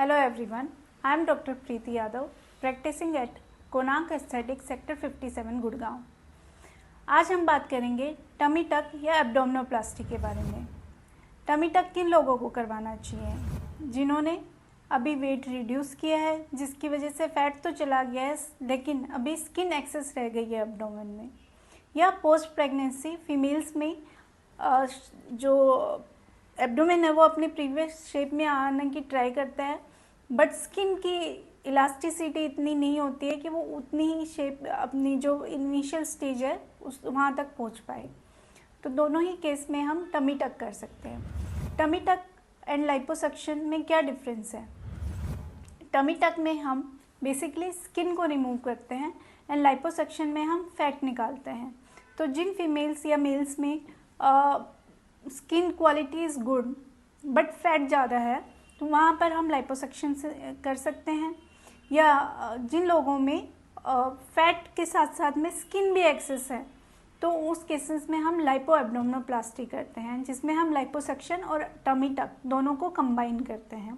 Hello everyone, I am Dr. Preeti Yadav, practicing at Konark Aesthetics Sector 57 Gurgaon. आज हम बात करेंगे टमी टक या एब्डोमिनोप्लास्टी के बारे में। टमी टक किन लोगों को करवाना चाहिए? जिन्होंने अभी वेट रिड्यूस किया है, जिसकी वजह से फैट तो चला गया है लेकिन अभी स्किन एक्सेस रह गई है एब्डोमेन में, या पोस्ट प्रेगनेंसी फीमेल्स में जो एब्डोमेन है वो अपनी प्रीवियस शेप में आने की ट्राई करता है बट स्किन की इलास्टिसिटी इतनी नहीं होती है कि वो उतनी ही शेप अपनी जो इनिशियल स्टेज है उस वहाँ तक पहुँच पाए। तो दोनों ही केस में हम टमी टक कर सकते हैं। टमी टक एंड लाइपोसक्शन में क्या डिफरेंस है? टमी टक में हम बेसिकली स्किन को रिमूव करते हैं एंड लाइपोसक्शन में हम फैट निकालते हैं। तो जिन फीमेल्स या मेल्स में skin quality is good but fat ज़्यादा है तो वहाँ पर हम लाइपोसक्शन से कर सकते हैं, या जिन लोगों में फैट के साथ साथ में स्किन भी एक्सेस है तो उस केसेस में हम लाइपो एब्डोमिनोप्लास्टी करते हैं, जिसमें हम लाइपोसक्शन और टमी टक दोनों को कंबाइन करते हैं।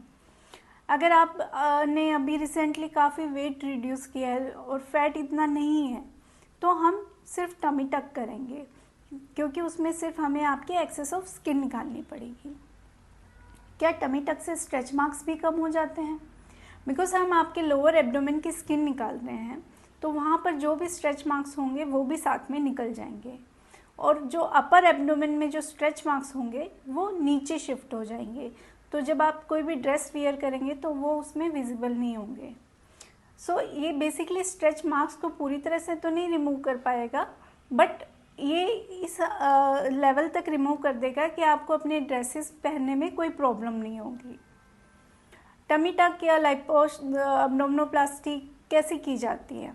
अगर आप ने अभी रिसेंटली काफ़ी वेट रिड्यूस किया है और फैट इतना नहीं है तो हम सिर्फ टमी टक करेंगे, क्योंकि उसमें सिर्फ हमें आपके एक्सेस ऑफ स्किन निकालनी पड़ेगी। क्या टमी टक से स्ट्रेच मार्क्स भी कम हो जाते हैं? बिकॉज हम आपके लोअर एब्डोमेन की स्किन निकाल रहे हैं तो वहाँ पर जो भी स्ट्रेच मार्क्स होंगे वो भी साथ में निकल जाएंगे, और जो अपर एब्डोमेन में जो स्ट्रेच मार्क्स होंगे वो नीचे शिफ्ट हो जाएंगे। तो जब आप कोई भी ड्रेस वियर करेंगे तो वो उसमें विजिबल नहीं होंगे। सो ये बेसिकली स्ट्रेच मार्क्स को पूरी तरह से तो नहीं रिमूव कर पाएगा बट ये इस लेवल तक रिमूव कर देगा कि आपको अपने ड्रेसेस पहनने में कोई प्रॉब्लम नहीं होगी। टमी टक या एब्डोमिनोप्लास्टी कैसे की जाती है?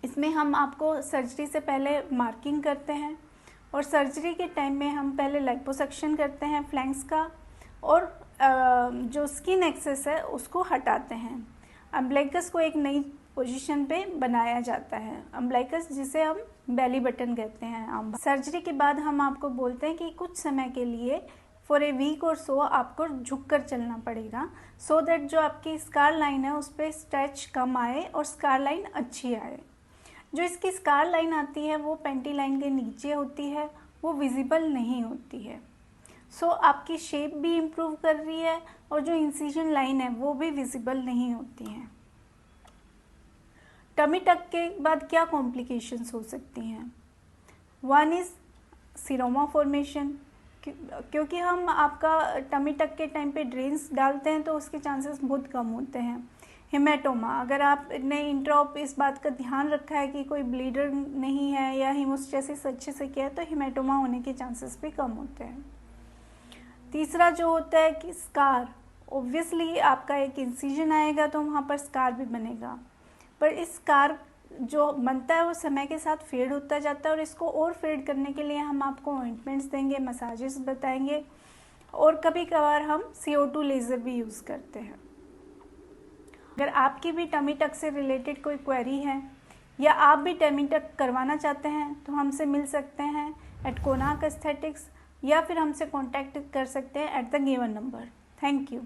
इसमें हम आपको सर्जरी से पहले मार्किंग करते हैं और सर्जरी के टाइम में हम पहले लाइपोसक्शन करते हैं फ्लैंक्स का, और जो स्किन एक्सेस है उसको हटाते हैं। अम्ब्लिकस को एक नई पोजीशन पे बनाया जाता है, अम्ब्लिकस जिसे हम बेली बटन कहते हैं। सर्जरी के बाद हम आपको बोलते हैं कि कुछ समय के लिए फॉर ए वीक और सो आपको झुककर चलना पड़ेगा, सो दैट जो आपकी स्कार लाइन है उस पर स्ट्रेच कम आए और स्कार लाइन अच्छी आए। जो इसकी स्कार लाइन आती है वो पेंटी लाइन के नीचे होती है, वो विजिबल नहीं होती है। सो आपकी शेप भी इम्प्रूव कर रही है और जो इंसिजन लाइन है वो भी विजिबल नहीं होती है। टमी टक के बाद क्या कॉम्प्लिकेशंस हो सकती हैं? वन इज़ सीरोमा फॉर्मेशन, क्योंकि हम आपका टमी टक के टाइम पे ड्रेन्स डालते हैं तो उसके चांसेस बहुत कम होते हैं। हेमाटोमा, अगर आपने इंट्रॉप इस बात का ध्यान रखा है कि कोई ब्लीडर नहीं है या हीमोस्टेसिस अच्छे से किया है तो हेमाटोमा होने के चांसेस भी कम होते हैं। तीसरा जो होता है कि स्कार, ऑब्वियसली आपका एक इंसिजन आएगा तो वहाँ पर स्कार भी बनेगा, पर इस स्कार जो बनता है वो समय के साथ फेड होता जाता है, और इसको और फेड करने के लिए हम आपको ऑइंटमेंट्स देंगे, मसाजेस बताएंगे, और कभी कभार हम CO2 लेज़र भी यूज़ करते हैं। अगर आपकी भी टमी टक से रिलेटेड कोई क्वेरी है या आप भी टमी टक करवाना चाहते हैं तो हमसे मिल सकते हैं एट कोनार्क एस्थेटिक्स, या फिर हमसे कॉन्टैक्ट कर सकते हैं at the given number. Thank you.